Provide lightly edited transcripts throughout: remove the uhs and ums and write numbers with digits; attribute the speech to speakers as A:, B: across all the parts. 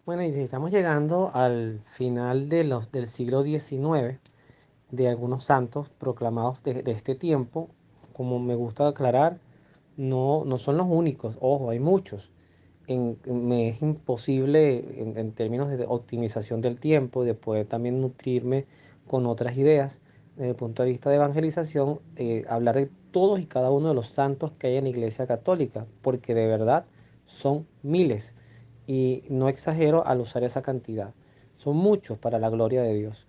A: Bueno, y estamos llegando al final del siglo XIX, de algunos santos proclamados de este tiempo. Como me gusta aclarar, no son los únicos, ojo, hay muchos. Me es imposible en términos de optimización del tiempo, de poder también nutrirme con otras ideas, desde el punto de vista de evangelización, hablar de todos y cada uno de los santos que hay en la Iglesia Católica, porque de verdad son miles, y no exagero al usar esa cantidad. Son muchos para la gloria de Dios.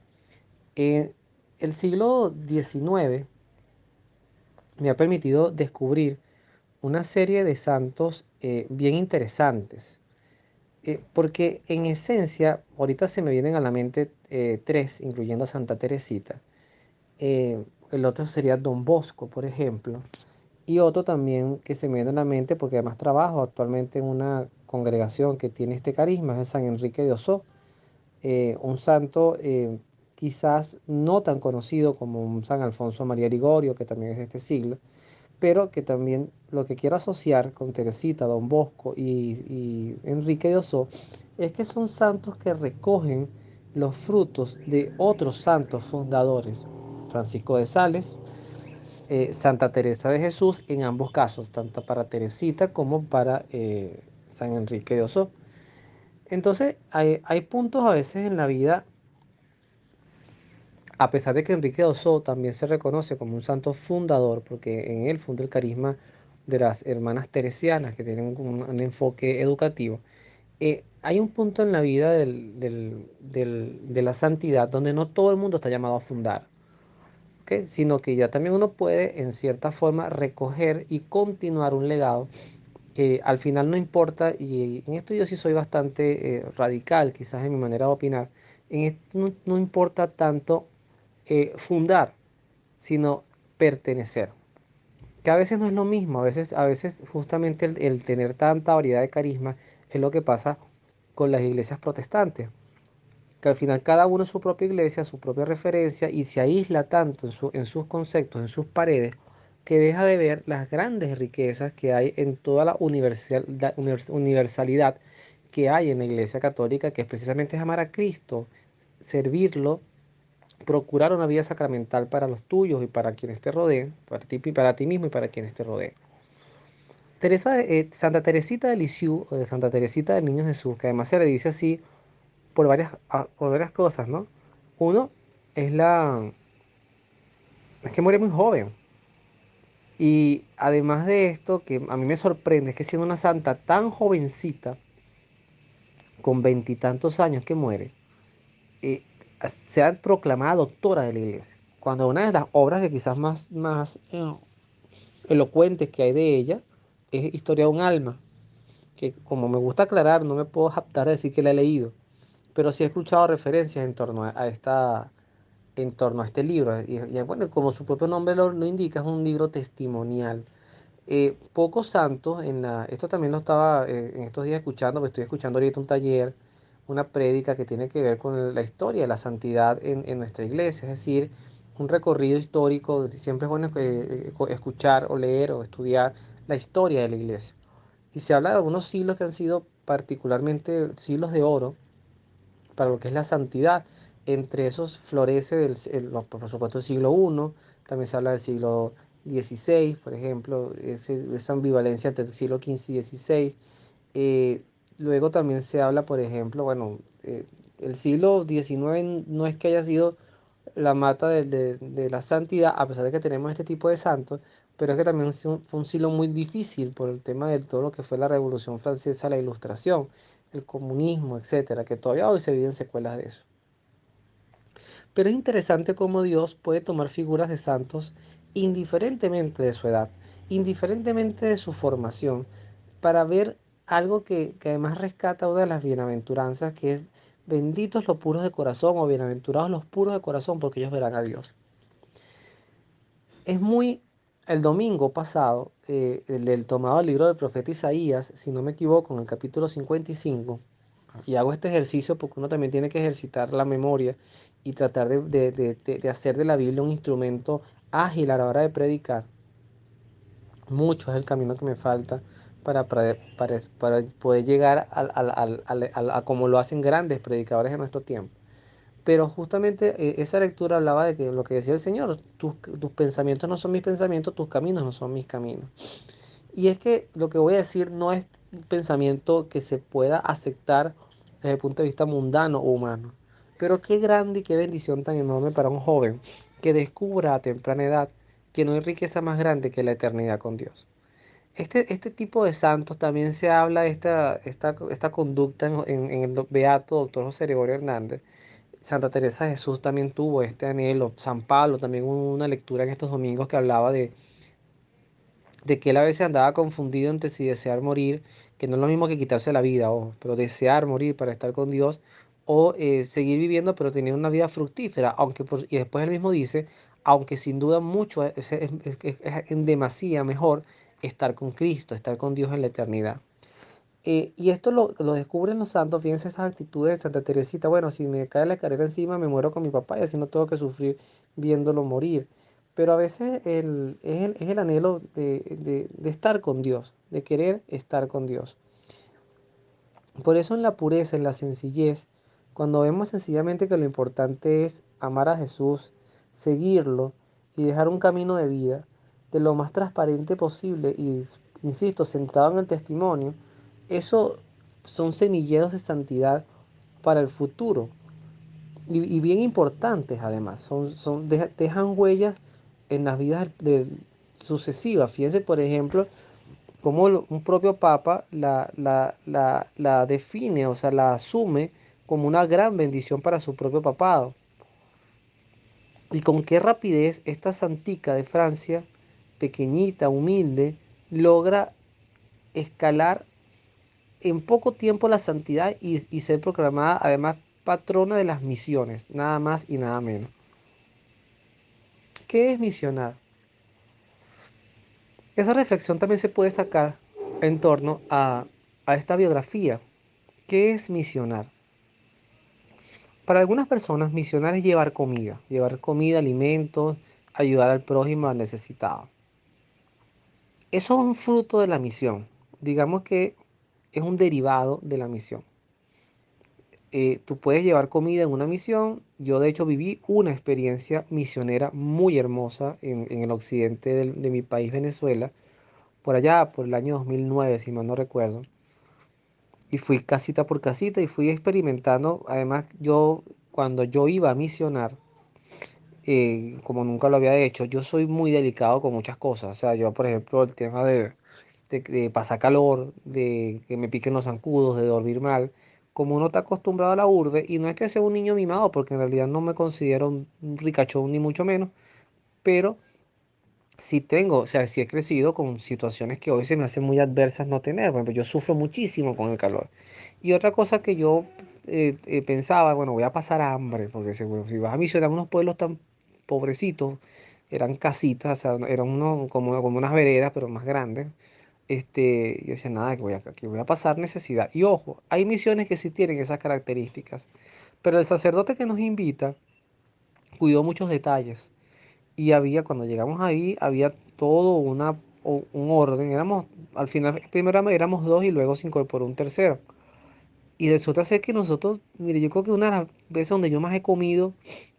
A: Eh, el siglo XIX me ha permitido descubrir una serie de santos bien interesantes. Porque en esencia, ahorita se me vienen a la mente tres, incluyendo a Santa Teresita. El otro sería Don Bosco, por ejemplo. Y otro también que se me viene a la mente, porque además trabajo actualmente en una congregación que tiene este carisma, es el San Enrique de Osó. Un santo quizás no tan conocido como un San Alfonso María Ligorio, que también es de este siglo, pero que también lo que quiero asociar con Teresita, Don Bosco y Enrique de Ossó es que son santos que recogen los frutos de otros santos fundadores, Francisco de Sales, Santa Teresa de Jesús, en ambos casos, tanto para Teresita como para San Enrique de Ossó. Entonces, hay puntos a veces en la vida, a pesar de que Enrique de Ossó también se reconoce como un santo fundador, porque en él funda el carisma de las hermanas teresianas, que tienen un enfoque educativo. Hay un punto en la vida de la santidad donde no todo el mundo está llamado a fundar, ¿ok? Sino que ya también uno puede, en cierta forma, recoger y continuar un legado que al final no importa, y en esto yo sí soy bastante radical, quizás en mi manera de opinar, en esto no importa tanto fundar, sino pertenecer. Que a veces no es lo mismo, a veces justamente el tener tanta variedad de carisma es lo que pasa con las iglesias protestantes, que al final cada uno es su propia iglesia, su propia referencia, y se aísla tanto en sus conceptos, en sus paredes, que deja de ver las grandes riquezas que hay en toda la universalidad que hay en la iglesia católica, que es precisamente amar a Cristo, servirlo, procurar una vida sacramental para los tuyos y para quienes te rodeen, para ti mismo y para quienes te rodeen. Santa Teresita de Lisieux, o de Santa Teresita del Niño Jesús, que además se le dice así por varias cosas, ¿no? Uno es es que muere muy joven. Y además de esto, que a mí me sorprende, es que siendo una santa tan jovencita, con veintitantos años que muere, eh, se ha proclamado doctora de la iglesia. Cuando una de las obras que quizás más elocuentes que hay de ella es Historia de un alma, que como me gusta aclarar, no me puedo jactar de decir que la he leído, pero sí he escuchado referencias en torno a este libro. Bueno, como su propio nombre lo indica, es un libro testimonial. Pocos santos, esto también lo estaba en estos días escuchando, porque estoy escuchando ahorita un taller, una prédica que tiene que ver con la historia de la santidad en nuestra iglesia, es decir, un recorrido histórico. Siempre es bueno escuchar o leer o estudiar la historia de la iglesia. Y se habla de algunos siglos que han sido particularmente siglos de oro para lo que es la santidad. Entre esos florece, por supuesto, el siglo I, también se habla del siglo XVI, por ejemplo, esa ambivalencia entre el siglo XV y XVI. Eh, Luego también se habla, por ejemplo, bueno, el siglo XIX no es que haya sido la mata de la santidad, a pesar de que tenemos este tipo de santos, pero es que también fue un siglo muy difícil por el tema de todo lo que fue la Revolución Francesa, la Ilustración, el comunismo, etcétera, que todavía hoy se viven secuelas de eso. Pero es interesante cómo Dios puede tomar figuras de santos indiferentemente de su edad, indiferentemente de su formación, para ver algo que además rescata una de las bienaventuranzas, que es benditos los puros de corazón o bienaventurados los puros de corazón, porque ellos verán a Dios. Es muy, el domingo pasado, el tomado el libro del profeta Isaías, si no me equivoco, en el capítulo 55, y hago este ejercicio porque uno también tiene que ejercitar la memoria y tratar de hacer de la Biblia un instrumento ágil a la hora de predicar. Mucho es el camino que me falta para poder llegar a como lo hacen grandes predicadores de nuestro tiempo. Pero justamente esa lectura hablaba de que lo que decía el Señor, tus pensamientos no son mis pensamientos, tus caminos no son mis caminos. Y es que lo que voy a decir no es un pensamiento que se pueda aceptar desde el punto de vista mundano o humano. Pero qué grande y qué bendición tan enorme para un joven que descubra a temprana edad que no hay riqueza más grande que la eternidad con Dios. Este tipo de santos también se habla de esta conducta en el beato doctor José Gregorio Hernández. Santa Teresa de Jesús también tuvo este anhelo. San Pablo también hubo una lectura en estos domingos que hablaba de que él a veces andaba confundido entre si desear morir, que no es lo mismo que quitarse la vida, ojo, pero desear morir para estar con Dios, o seguir viviendo pero tener una vida fructífera, y después él mismo dice, aunque sin duda mucho es en demasía mejor estar con Cristo, estar con Dios en la eternidad. Y esto lo descubren los santos, fíjense esas actitudes de Santa Teresita. Bueno, si me cae la carrera encima, me muero con mi papá y así no tengo que sufrir viéndolo morir. Pero a veces es el anhelo de estar con Dios, de querer estar con Dios. Por eso en la pureza, en la sencillez, cuando vemos sencillamente que lo importante es amar a Jesús, seguirlo y dejar un camino de vida de lo más transparente posible y, insisto, centrado en el testimonio, eso son semilleros de santidad para el futuro y bien importantes además, dejan huellas en las vidas sucesivas. Fíjense, por ejemplo, como un propio papa la define, o sea, la asume como una gran bendición para su propio papado. Y con qué rapidez esta santica de Francia, pequeñita, humilde, logra escalar en poco tiempo la santidad y ser proclamada además patrona de las misiones, nada más y nada menos. ¿Qué es misionar? Esa reflexión también se puede sacar en torno a esta biografía. ¿Qué es misionar? Para algunas personas, misionar es llevar comida, alimentos, ayudar al prójimo, al necesitado. Eso es un fruto de la misión. Digamos que es un derivado de la misión. Tú puedes llevar comida en una misión. Yo de hecho viví una experiencia misionera muy hermosa en el occidente de mi país, Venezuela, por allá, por el año 2009, si mal no recuerdo. Y fui casita por casita y fui experimentando. Además, cuando yo iba a misionar, como nunca lo había hecho, yo soy muy delicado con muchas cosas. O sea, yo, por ejemplo, el tema de pasar calor, de que me piquen los zancudos, de dormir mal, como uno está acostumbrado a la urbe, y no es que sea un niño mimado, porque en realidad no me considero un ricachón ni mucho menos, pero sí tengo, o sea, sí he crecido con situaciones que hoy se me hacen muy adversas no tener. Por ejemplo, yo sufro muchísimo con el calor. Y otra cosa que yo pensaba, bueno, voy a pasar hambre, porque bueno, si vas a misionar a unos pueblos tan pobrecitos, eran casitas, o sea, eran como unas veredas, pero más grandes. Yo decía, nada, que voy a pasar necesidad. Y ojo, hay misiones que sí tienen esas características, pero el sacerdote que nos invita cuidó muchos detalles. Y cuando llegamos ahí, había todo un orden. Al final, primero éramos dos y luego se incorporó un tercero. Y resulta ser que nosotros, mire, yo creo que una de las veces donde yo más he comido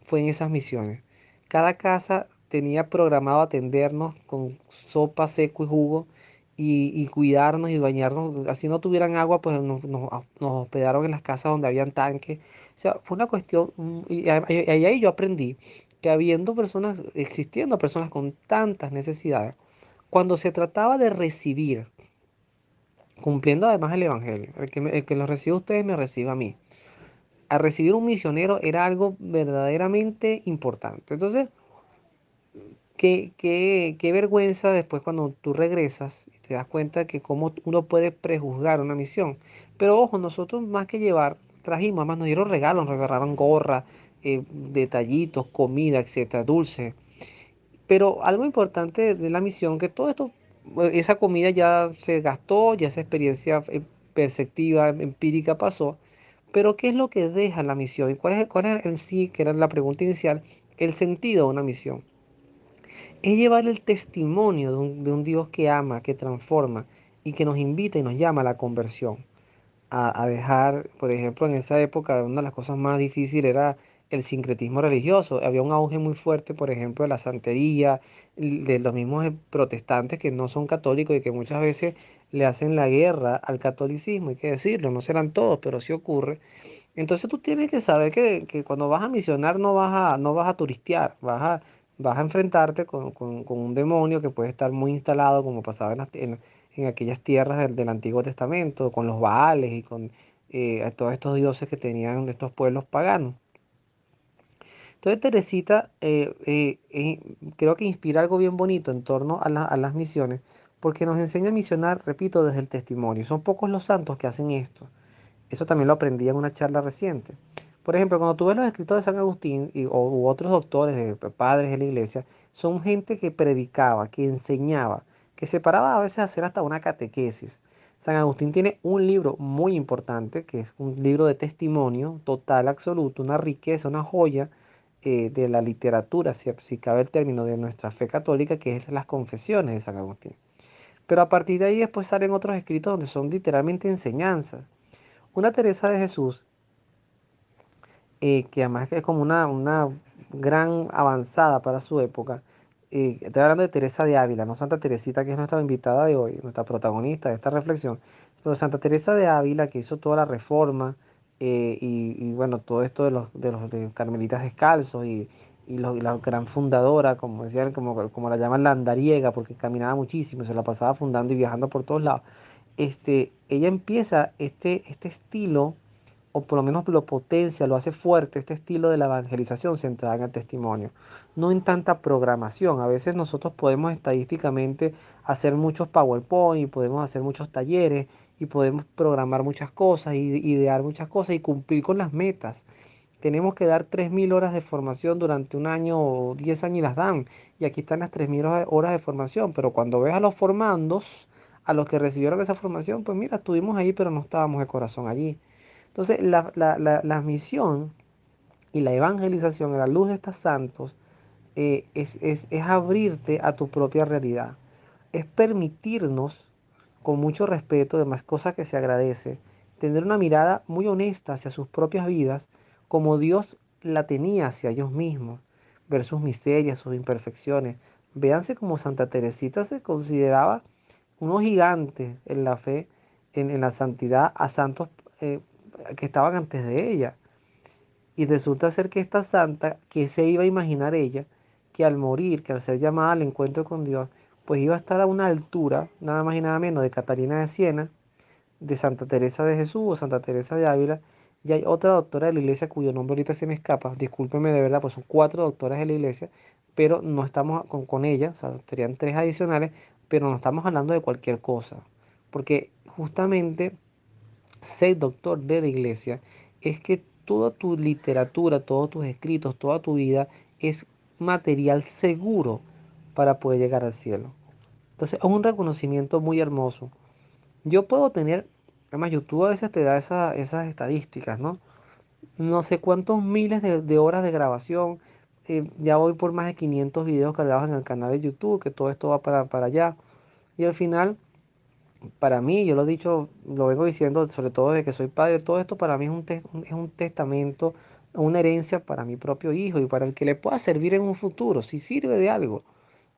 A: fue en esas misiones. Cada casa tenía programado atendernos con sopa, seco y jugo y cuidarnos y bañarnos. Así no tuvieran agua, pues nos hospedaron en las casas donde habían tanques. O sea, fue una cuestión, y ahí yo aprendí que existiendo personas con tantas necesidades, cuando se trataba de recibir, cumpliendo además el Evangelio. El que lo reciba a ustedes me reciba a mí. A recibir un misionero era algo verdaderamente importante. Entonces, qué vergüenza después cuando tú regresas y te das cuenta que cómo uno puede prejuzgar una misión. Pero ojo, nosotros más que llevar, trajimos, además nos dieron regalos, nos regalaron gorra, detallitos, comida, etcétera, dulce. Pero algo importante de la misión, que todo esto, esa comida ya se gastó, ya esa experiencia perceptiva, empírica pasó, pero ¿qué es lo que deja la misión? ¿Y cuál es en sí, que era la pregunta inicial, el sentido de una misión? Es llevar el testimonio de un Dios que ama, que transforma, y que nos invita y nos llama a la conversión, a dejar, por ejemplo, en esa época una de las cosas más difíciles era el sincretismo religioso. Había un auge muy fuerte, por ejemplo, de la santería, de los mismos protestantes que no son católicos y que muchas veces le hacen la guerra al catolicismo, hay que decirlo, no serán todos, pero sí ocurre. Entonces tú tienes que saber que cuando vas a misionar no vas a turistear, vas a enfrentarte con un demonio que puede estar muy instalado, como pasaba en aquellas tierras del Antiguo Testamento, con los Baales y con a todos estos dioses que tenían estos pueblos paganos. Entonces Teresita creo que inspira algo bien bonito en torno a las misiones, porque nos enseña a misionar, repito, desde el testimonio. Son pocos los santos que hacen esto. Eso también lo aprendí en una charla reciente. Por ejemplo, cuando tú ves los escritos de San Agustín u otros doctores, padres de la iglesia, son gente que predicaba, que enseñaba, que se paraba a veces a hacer hasta una catequesis. San Agustín tiene un libro muy importante, que es un libro de testimonio total, absoluto, una riqueza, una joya de la literatura, si cabe el término, de nuestra fe católica, que es las confesiones de San Agustín. Pero a partir de ahí después salen otros escritos donde son literalmente enseñanzas. Una Teresa de Jesús, que además es como una gran avanzada para su época. Estoy hablando de Teresa de Ávila, no Santa Teresita, que es nuestra invitada de hoy, nuestra protagonista de esta reflexión, pero Santa Teresa de Ávila, que hizo toda la reforma, y bueno, todo esto de los carmelitas descalzos y la gran fundadora, como decían, como la llaman la andariega, porque caminaba muchísimo, se la pasaba fundando y viajando por todos lados. Ella empieza este estilo, o por lo menos lo potencia, lo hace fuerte, este estilo de la evangelización centrada en el testimonio, no en tanta programación. A veces nosotros podemos estadísticamente hacer muchos PowerPoint, y podemos hacer muchos talleres, y podemos programar muchas cosas, y idear muchas cosas y cumplir con las metas. Tenemos que dar 3.000 horas de formación durante un año o 10 años y las dan. Y aquí están las 3.000 horas de formación. Pero cuando ves a los formandos, a los que recibieron esa formación, pues mira, estuvimos ahí, pero no estábamos de corazón allí. Entonces, la misión y la evangelización a la luz de estos santos es abrirte a tu propia realidad. Es permitirnos, con mucho respeto, demás cosas que se agradece, tener una mirada muy honesta hacia sus propias vidas, como Dios la tenía hacia ellos mismos, ver sus miserias, sus imperfecciones. Véanse como Santa Teresita se consideraba unos gigantes en la fe, en la santidad, a santos eh, que estaban antes de ella. Y resulta ser que esta santa, que se iba a imaginar ella, que al morir, que al ser llamada al encuentro con Dios, pues iba a estar a una altura, nada más y nada menos, de Catalina de Siena, de Santa Teresa de Jesús o Santa Teresa de Ávila. Y hay otra doctora de la iglesia cuyo nombre ahorita se me escapa, discúlpeme de verdad, pues son cuatro doctoras de la iglesia, pero no estamos con ella, o sea, serían tres adicionales, pero no estamos hablando de cualquier cosa, porque justamente ser doctor de la iglesia es que toda tu literatura, todos tus escritos, toda tu vida es material seguro para poder llegar al cielo. Entonces es un reconocimiento muy hermoso. Yo puedo tener, además YouTube a veces te da esas estadísticas, ¿no? No sé cuántos miles de horas de grabación. Ya voy por más de 500 videos cargados en el canal de YouTube, que todo esto va para allá. Y al final para mí, yo lo he dicho, lo vengo diciendo, sobre todo desde que soy padre, todo esto para mí es un testamento, una herencia para mi propio hijo y para el que le pueda servir en un futuro. Si sirve de algo,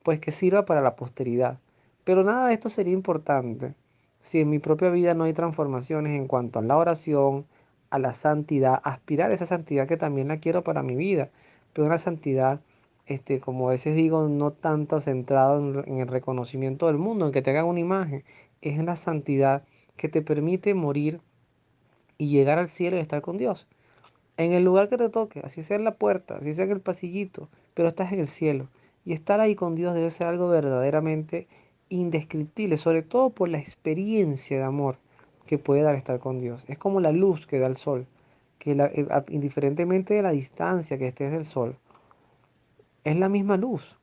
A: pues que sirva para la posteridad. Pero nada de esto sería importante si en mi propia vida no hay transformaciones en cuanto a la oración, a la santidad, aspirar a esa santidad que también la quiero para mi vida, pero una santidad, como a veces digo, no tanto centrado en el reconocimiento del mundo, en que te hagan una imagen, es la santidad que te permite morir y llegar al cielo y estar con Dios. En el lugar que te toque, así sea en la puerta, así sea en el pasillito, pero estás en el cielo. Y estar ahí con Dios debe ser algo verdaderamente indescriptible, sobre todo por la experiencia de amor que puede dar estar con Dios. Es como la luz que da el sol, que indiferentemente de la distancia que estés del sol, es la misma luz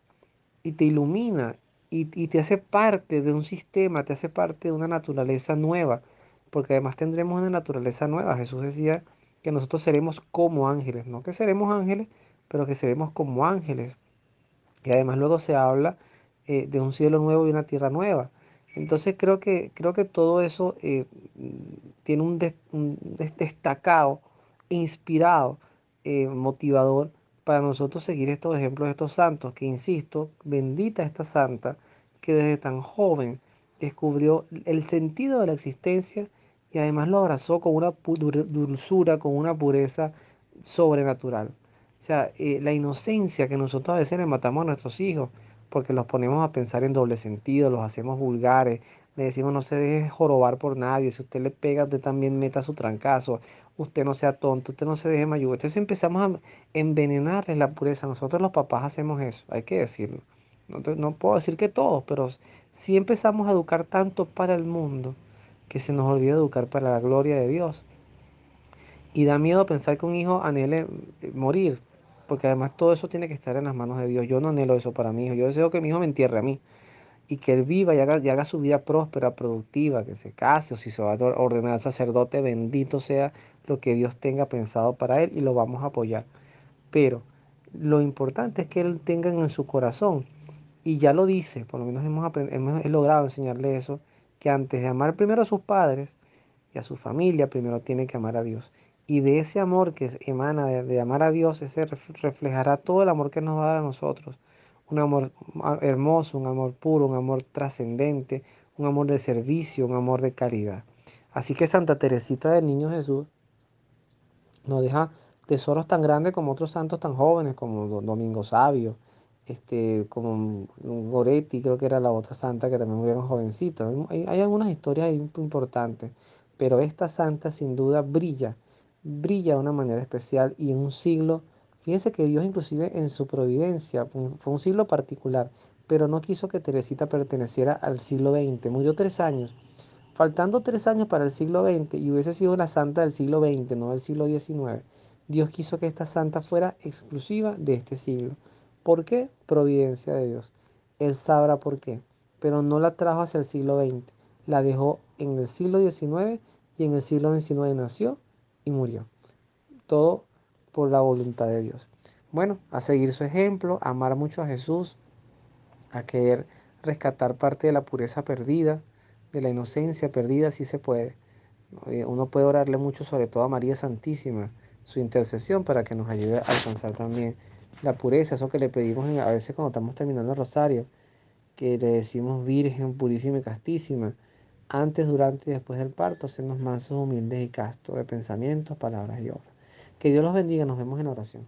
A: y te ilumina y te hace parte de un sistema, te hace parte de una naturaleza nueva, porque además tendremos una naturaleza nueva. Jesús decía que nosotros seremos como ángeles, no que seremos ángeles, pero que seremos como ángeles. Y además luego se habla de un cielo nuevo y una tierra nueva. Entonces creo que todo eso tiene un destacado, inspirado, motivador para nosotros seguir estos ejemplos de estos santos, que insisto, bendita esta santa que desde tan joven descubrió el sentido de la existencia y además lo abrazó con una dulzura, con una pureza sobrenatural. O sea, la inocencia que nosotros a veces le matamos a nuestros hijos, porque los ponemos a pensar en doble sentido, los hacemos vulgares, le decimos no se deje jorobar por nadie, si usted le pega, usted también meta su trancazo, usted no sea tonto, usted no se deje mayugar. Entonces empezamos a envenenarles la pureza. Nosotros los papás hacemos eso, hay que decirlo. No, no puedo decir que todos, pero sí empezamos a educar tanto para el mundo que se nos olvida educar para la gloria de Dios. Y da miedo pensar que un hijo anhele morir, porque además todo eso tiene que estar en las manos de Dios. Yo no anhelo eso para mi hijo, yo deseo que mi hijo me entierre a mí y que él viva y haga su vida próspera, productiva, que se case o si se va a ordenar sacerdote, bendito sea lo que Dios tenga pensado para él y lo vamos a apoyar. Pero lo importante es que él tenga en su corazón, y ya lo dice, por lo menos hemos logrado enseñarle eso, que antes de amar primero a sus padres y a su familia, primero tiene que amar a Dios. Y de ese amor que emana de amar a Dios, ese reflejará todo el amor que nos va a dar a nosotros. Un amor hermoso, un amor puro, un amor trascendente, un amor de servicio, un amor de caridad. Así que Santa Teresita del Niño Jesús nos deja tesoros tan grandes como otros santos tan jóvenes, como Domingo Sabio, como Goretti, creo que era la otra santa que también murieron jovencitos. Hay algunas historias ahí importantes, pero esta santa sin duda brilla, brilla de una manera especial y en un siglo, fíjense que Dios inclusive en su providencia, fue un siglo particular, pero no quiso que Teresita perteneciera al siglo XX, murió 3 años. Faltando 3 años para el siglo XX y hubiese sido una santa del siglo XX, no del siglo XIX, Dios quiso que esta santa fuera exclusiva de este siglo. ¿Por qué? Providencia de Dios. Él sabrá por qué, pero no la trajo hacia el siglo XX. La dejó en el siglo XIX y en el siglo XIX nació y murió. Todo por la voluntad de Dios. Bueno, a seguir su ejemplo, a amar mucho a Jesús, a querer rescatar parte de la pureza perdida, de la inocencia perdida, si se puede. Uno puede orarle mucho, sobre todo a María Santísima, su intercesión para que nos ayude a alcanzar también la pureza, eso que le pedimos a veces cuando estamos terminando el rosario, que le decimos Virgen purísima y castísima, antes, durante y después del parto, hacernos mansos, humildes y castos de pensamientos, palabras y obras. Que Dios los bendiga, nos vemos en oración.